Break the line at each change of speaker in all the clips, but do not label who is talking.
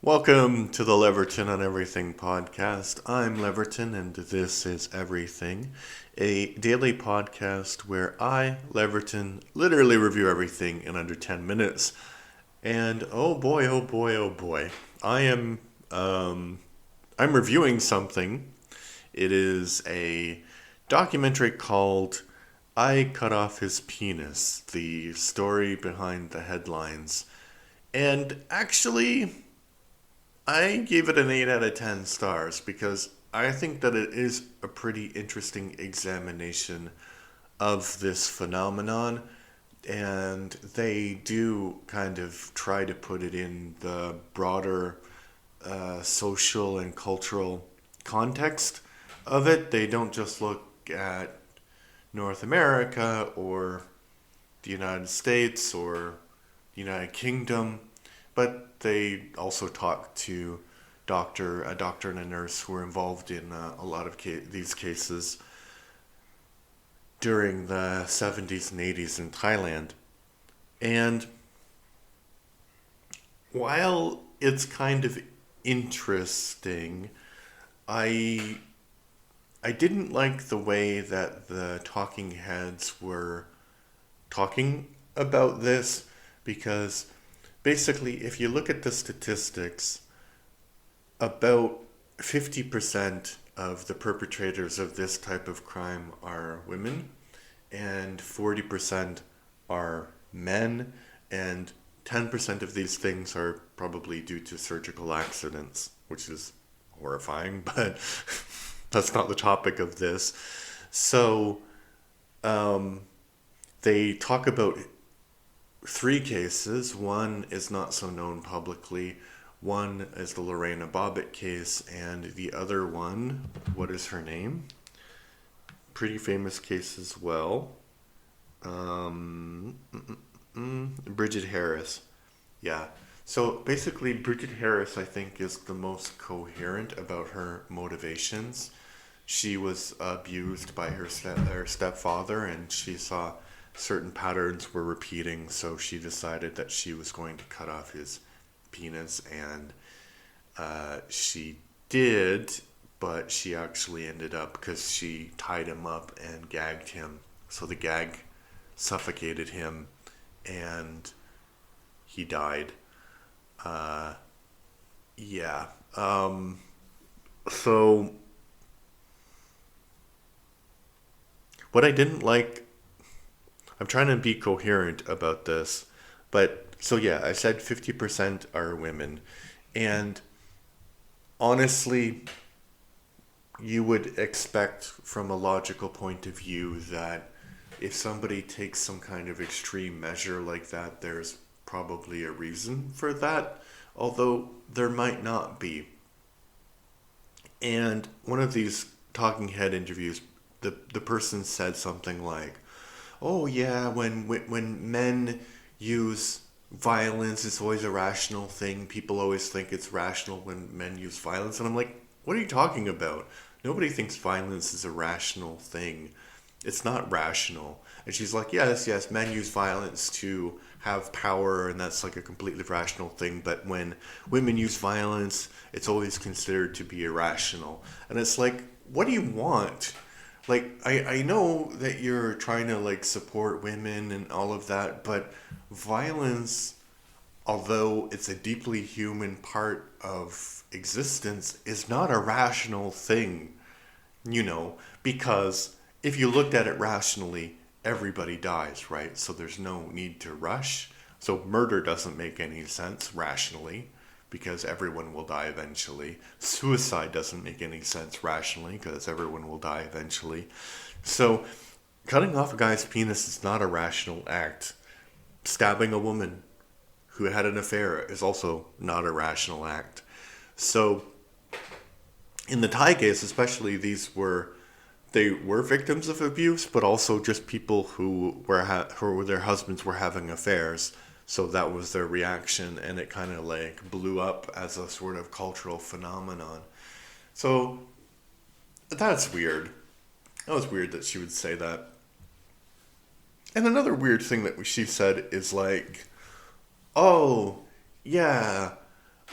Welcome to the Leverton on Everything podcast. I'm Leverton, and this is Everything, a daily podcast where I, Leverton, literally review everything in under 10 minutes. And oh boy, oh boy, oh boy, I am I'm reviewing something. It is a documentary called "I Cut Off His Penis," the story behind the headlines. And actually, I gave it an 8 out of 10 stars because I think that it is a pretty interesting examination of this phenomenon, and they do kind of try to put it in the broader social and cultural context of it. They don't just look at North America or the United States or the United Kingdom, but they also talk to a doctor and a nurse who were involved in a lot of these cases during the 70s and 80s in Thailand. And while it's kind of interesting, I I didn't like the way that the talking heads were talking about this because basically, if you look at the statistics, about 50% of the perpetrators of this type of crime are women, and 40% are men, and 10% of these things are probably due to surgical accidents, which is horrifying, but that's not the topic of this. So, um, they talk about three cases. One is not so known publicly. One is the Lorena Bobbitt case, and the other one, what is her name? Pretty famous case as well. Um, Bridget Harris. Yeah. So basically, Bridget Harris, I think, is the most coherent about her motivations. She was abused by her stepfather, and she saw certain patterns were repeating, so she decided that she was going to cut off his penis, and she did, but she actually ended up because she tied him up and gagged him. So the gag suffocated him, and he died. Uh, yeah. So what I didn't like, I'm trying to be coherent about this, but so yeah, I said 50% are women. And honestly, you would expect from a logical point of view that if somebody takes some kind of extreme measure like that, there's probably a reason for that, although there might not be. And one of these talking head interviews, the person said something like, "Oh yeah, when men use violence, it's always a rational thing. People always think it's rational when men use violence." And I'm like, "What are you talking about? Nobody thinks violence is a rational thing. It's not rational." And she's like, "Yes, yes, men use violence to have power, and that's like a completely rational thing. But when women use violence, it's always considered to be irrational." And it's like, what do you want? Like, I know that you're trying to like support women and all of that, but violence, although it's a deeply human part of existence, is not a rational thing, because if you looked at it rationally, everybody dies, right? So there's no need to rush. So murder doesn't make any sense rationally because everyone will die eventually. Suicide doesn't make any sense rationally because everyone will die eventually. So cutting off a guy's penis is not a rational act. Stabbing a woman who had an affair is also not a rational act. So in the Thai case, especially, they were victims of abuse, but also just people who their husbands were having affairs. So that was their reaction, and it kind of like blew up as a sort of cultural phenomenon. So that's weird. That was weird that she would say that. And another weird thing that she said is like, "Oh, yeah,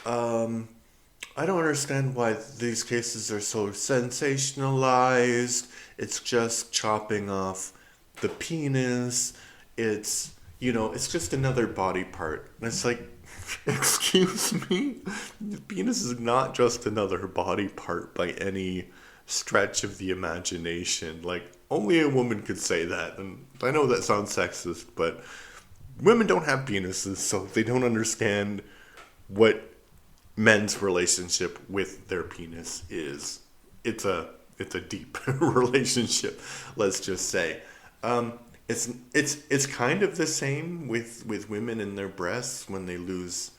I don't understand why these cases are so sensationalized. It's just chopping off the penis. It's just another body part. And it's like, excuse me? The penis is not just another body part by any stretch of the imagination. Like, only a woman could say that. And I know that sounds sexist, but women don't have penises, so they don't understand what men's relationship with their penis is. It's a deep relationship, let's just say. It's kind of the same with women and their breasts when they lose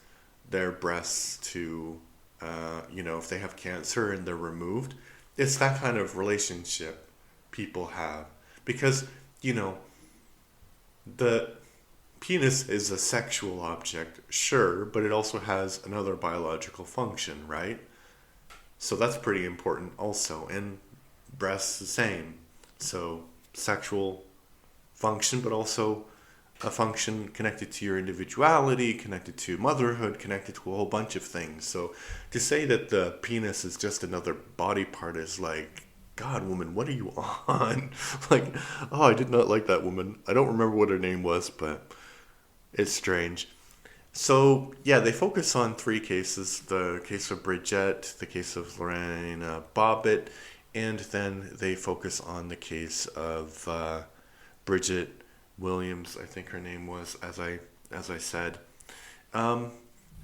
their breasts to if they have cancer and they're removed. It's that kind of relationship people have because you know the penis is a sexual object, sure, but it also has another biological function, right? So that's pretty important also. And breasts the same. So sexual function, but also a function connected to your individuality, connected to motherhood, connected to a whole bunch of things. So to say that the penis is just another body part is like, God, woman, what are you on? Like, oh, I did not like that woman. I don't remember what her name was, but it's strange. So, yeah, they focus on three cases: the case of Bridget, the case of Lorena Bobbitt, and then they focus on the case of Bridget Williams, I think her name was, as I said. Um,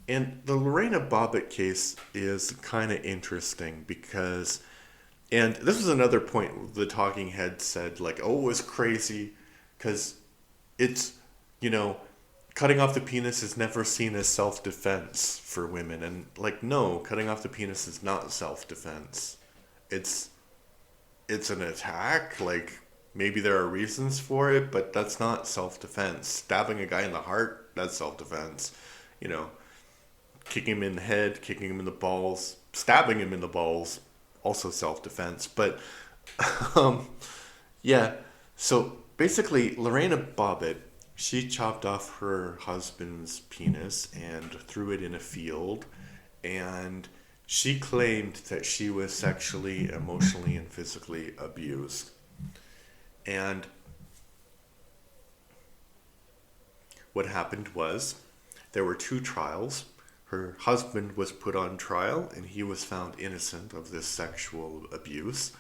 and the Lorena Bobbitt case is kind of interesting because, and this was another point the talking head said, like, oh, it was crazy because it's, you know, cutting off the penis is never seen as self defense for women. And, like, no, cutting off the penis is not self defense. It's it's an attack. Like, maybe there are reasons for it, but that's not self defense. Stabbing a guy in the heart, that's self defense. You know, kicking him in the head, kicking him in the balls, stabbing him in the balls, also self defense. But, um, yeah, so basically, Lorena Bobbitt, she chopped off her husband's penis and threw it in a field, and she claimed that she was sexually, emotionally, and physically abused. And what happened was there were two trials. Her husband was put on trial, and he was found innocent of this sexual abuse.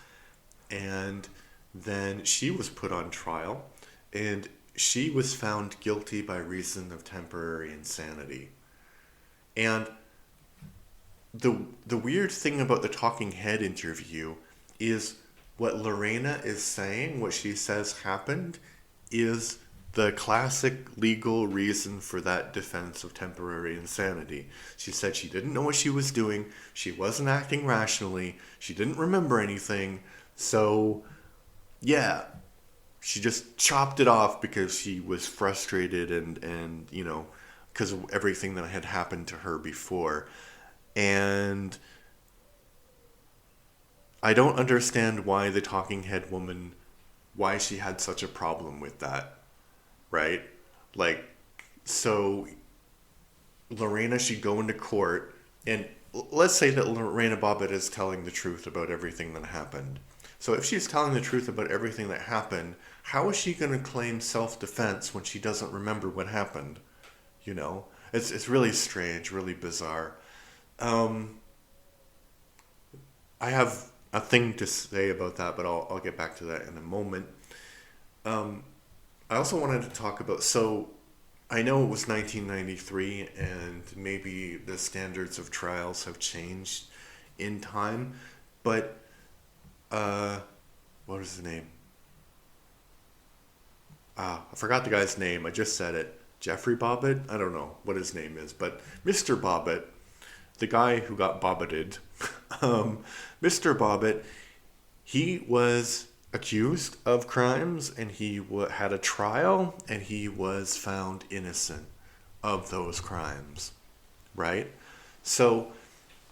And then she was put on trial, and she was found guilty by reason of temporary insanity. And the weird thing about the talking head interview is what Lorena is saying, what she says happened, is the classic legal reason for that defense of temporary insanity. She said she didn't know what she was doing, she wasn't acting rationally, she didn't remember anything, so yeah, she just chopped it off because she was frustrated and because of everything that had happened to her before. And I don't understand why the talking head woman, why she had such a problem with that, right? Like, so Lorena should go into court, and let's say that Lorena Bobbitt is telling the truth about everything that happened. So if she's telling the truth about everything that happened, how is she going to claim self-defense when she doesn't remember what happened? You know, it's really strange, really bizarre. Um, I have a thing to say about that, but I'll get back to that in a moment. Um, I also wanted to talk about, so I know it was 1993 and maybe the standards of trials have changed in time, but uh, what is his name? I forgot the guy's name. I just said it. Jeffrey Bobbitt? I don't know what his name is, but Mr. Bobbitt, the guy who got bobbited, um, Mr. Bobbitt, he was accused of crimes and he had a trial and he was found innocent of those crimes, right? So,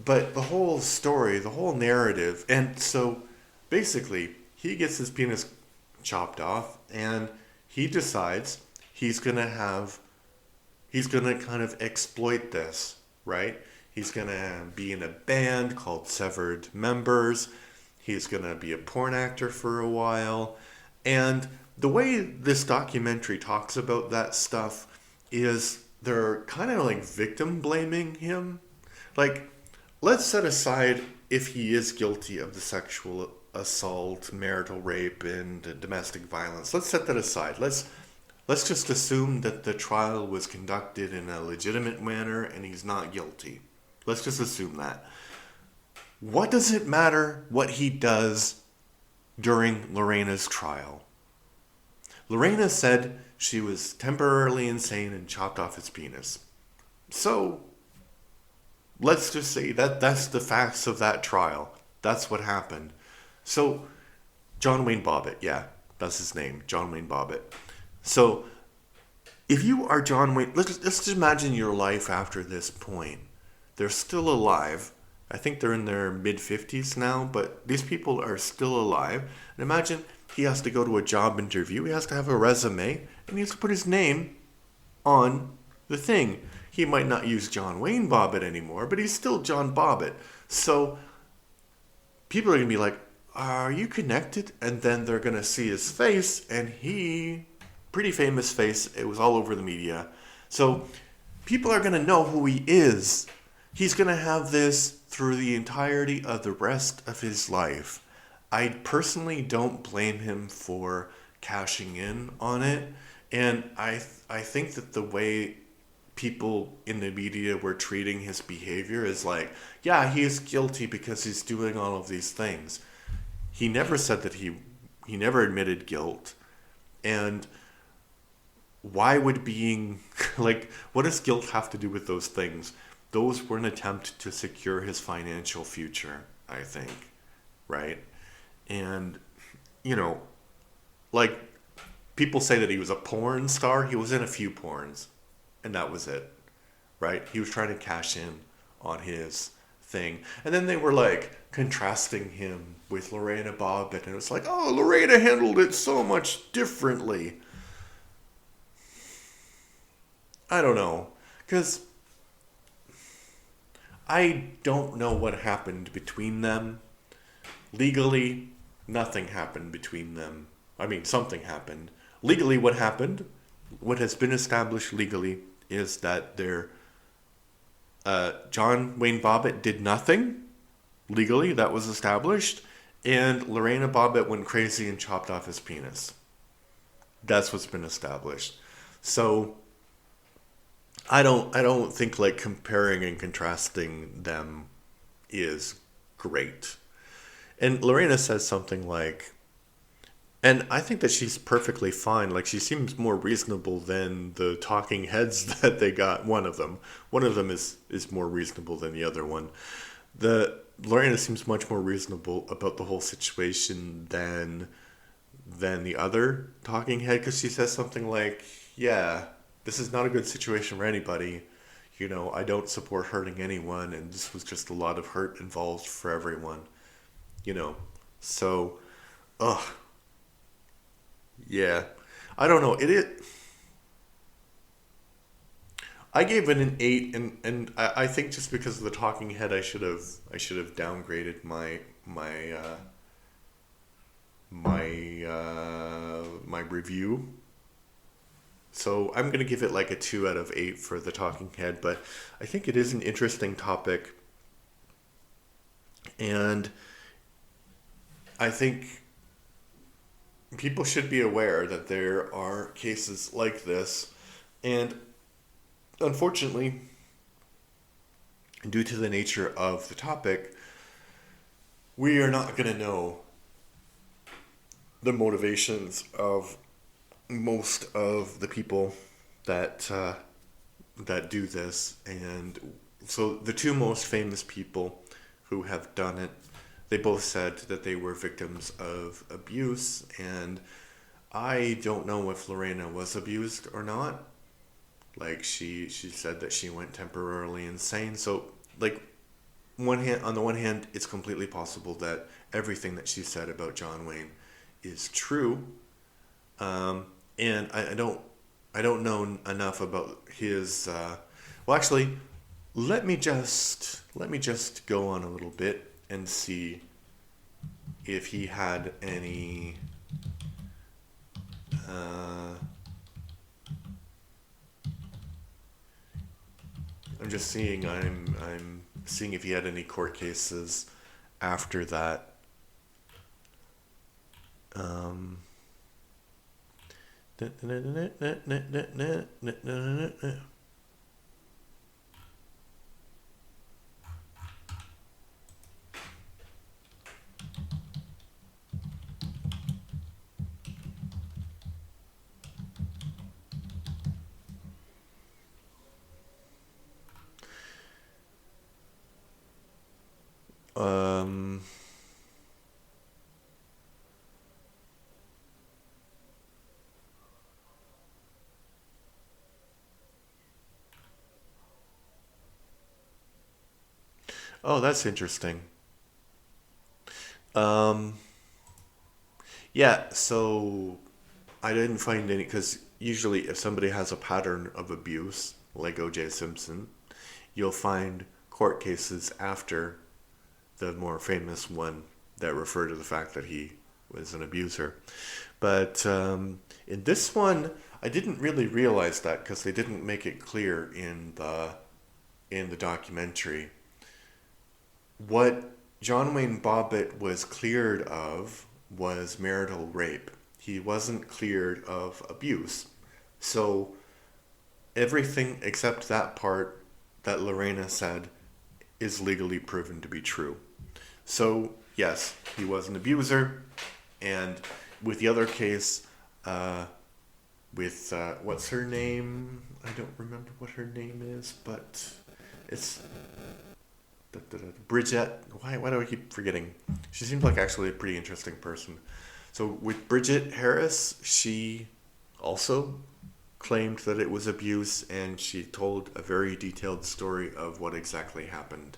but the whole story, the whole narrative, and so basically, he gets his penis chopped off and he decides he's gonna have, he's gonna kind of exploit this, right? He's going to be in a band called Severed Members. He's going to be a porn actor for a while. And the way this documentary talks about that stuff is they're kind of like victim blaming him. Like, let's set aside if he is guilty of the sexual assault, marital rape, and domestic violence. Let's set that aside. Let's just assume that the trial was conducted in a legitimate manner and he's not guilty. Let's just assume that. What does it matter what he does during Lorena's trial? Lorena said she was temporarily insane and chopped off his penis. So, let's just say that that's the facts of that trial. That's what happened. So, John Wayne Bobbitt, yeah, that's his name, John Wayne Bobbitt. So, if you are John Wayne, let's just imagine your life after this point. They're still alive. I think they're in their mid-50s now, but these people are still alive. And imagine he has to go to a job interview, he has to have a resume, and he has to put his name on the thing. He might not use John Wayne Bobbitt anymore, but he's still John Bobbitt. So people are going to be like, are you connected? And then they're going to see his face, and pretty famous face, it was all over the media. So people are going to know who he is. He's going to have this through the entirety of the rest of his life. I personally don't blame him for cashing in on it. And I think that the way people in the media were treating his behavior is like, yeah, he is guilty because he's doing all of these things. He never said that he never admitted guilt. And why would being, like, what does guilt have to do with those things? Those were an attempt to secure his financial future, I think, right? And, like, people say that he was a porn star. He was in a few porns, and that was it, right? He was trying to cash in on his thing. And then they were, like, contrasting him with Lorena Bobbitt, and it was like, oh, Lorena handled it so much differently. I don't know, because I don't know what happened between them. Legally, nothing happened between them. I mean, something happened. Legally, what happened, what has been established legally, is that John Wayne Bobbitt did nothing. Legally, that was established. And Lorena Bobbitt went crazy and chopped off his penis. That's what's been established. So I don't think like comparing and contrasting them is great. And Lorena says something like, and I think that she's perfectly fine. Like, she seems more reasonable than the talking heads that they got. One of them is more reasonable than the other one. Lorena seems much more reasonable about the whole situation than the other talking head, because she says something like, yeah, this is not a good situation for anybody. I don't support hurting anyone, and this was just a lot of hurt involved for everyone. So, yeah. I don't know. I gave it an 8, and I think just because of the talking head, I should have downgraded my review. So I'm going to give it like a 2 out of 8 for the talking head, but I think it is an interesting topic. And I think people should be aware that there are cases like this. And unfortunately, due to the nature of the topic, we are not going to know the motivations of most of the people that do this. And so the two most famous people who have done it, they both said that they were victims of abuse, and I don't know if Lorena was abused or not. Like, she said that she went temporarily insane. So, like, on the one hand, it's completely possible that everything that she said about John Wayne is true. And I don't know enough about his. Well, actually, let me just go on a little bit and see if he had any uh, I'm seeing if he had any court cases after that. Um, um, oh, that's interesting. Um, yeah, so I didn't find any because usually if somebody has a pattern of abuse, like O.J. Simpson, you'll find court cases after the more famous one that refer to the fact that he was an abuser. But in this one, I didn't really realize that because they didn't make it clear in the documentary. What John Wayne Bobbitt was cleared of was marital rape. He wasn't cleared of abuse. So everything except that part that Lorena said is legally proven to be true. So, yes, he was an abuser. And with the other case, uh, with what's her name? I don't remember what her name is, but it's Bridget. Why do I keep forgetting? She seems like actually a pretty interesting person. So with Bridget Harris, she also claimed that it was abuse, and she told a very detailed story of what exactly happened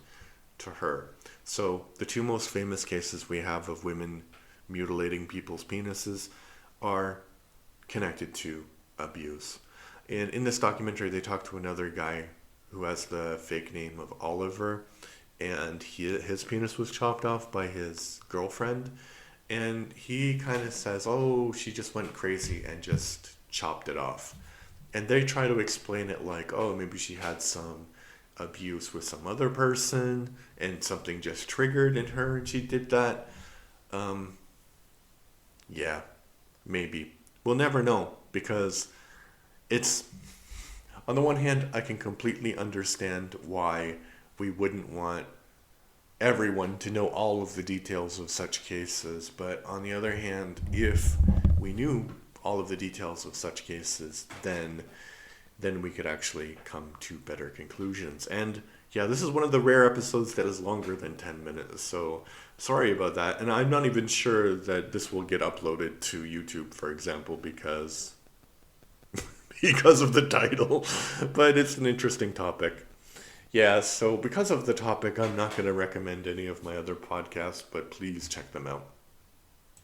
to her. So the two most famous cases we have of women mutilating people's penises are connected to abuse. And in this documentary, they talk to another guy who has the fake name of Oliver, and his penis was chopped off by his girlfriend, and he kind of says, "Oh, she just went crazy and just chopped it off." And they try to explain it like, "Oh, maybe she had some abuse with some other person, and something just triggered in her, and she did that." Um, yeah, maybe we'll never know because it's on the one hand, I can completely understand why we wouldn't want everyone to know all of the details of such cases. But on the other hand, if we knew all of the details of such cases, then we could actually come to better conclusions. And yeah, this is one of the rare episodes that is longer than 10 minutes. So sorry about that. And I'm not even sure that this will get uploaded to YouTube, for example, because of the title. But it's an interesting topic. Yeah, so because of the topic, I'm not going to recommend any of my other podcasts, but please check them out.